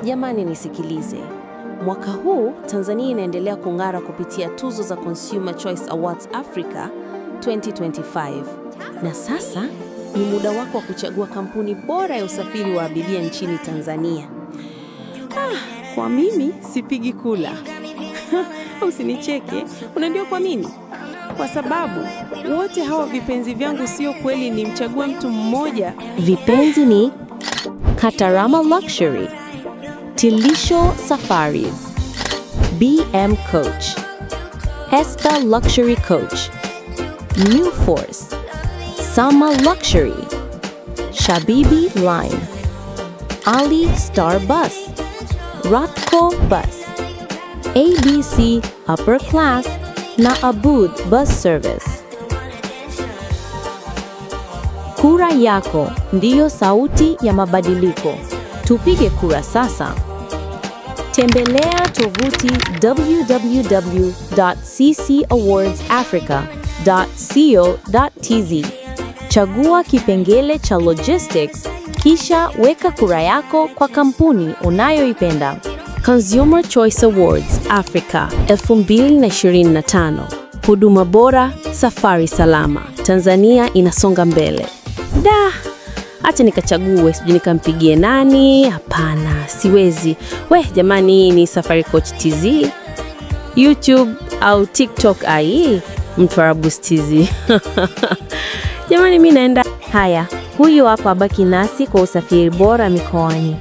Jamani nisikilize. Mwaka huu Tanzania inaendelea kung'ara kupitia tuzo za Consumer Choice Awards Africa 2025. Na sasa ni muda wako wa kuchagua kampuni bora ya usafiri wa abiria nchini Tanzania. Kwa mimi sipigi kula. Usinicheke. Unajua kwa nini? Kwa sababu wote hawa vipenzi vyangu sio kweli nimchagua mtu mmoja. Vipenzi ni Katarama Luxury, Tilisho Safaris, BM Coach, Esta Luxury Coach, New Force, Sama Luxury, Shabibi Line, Ali Star Bus, Ratco Bus, ABC Upper Class na Abud Bus Service. Kura yako ndiyo sauti ya mabadiliko. Tupige kura sasa. Tembelea tovuti www.ccawardsafrica.co.tz. Chagua kipengele cha logistics, kisha weka kura yako kwa kampuni unayoipenda. Consumer Choice Awards Africa 2025. Huduma bora, safari salama. Tanzania inasonga mbele. Acha nikachague, sije nikampigie nani? Hapana, siwezi. Jamani, ni Safari Coach TZ. YouTube au TikTok Mtwarabus TZ. Jamani mimi naenda. Haya, huyu hapa baki nasi kwa usafiri bora mikoani.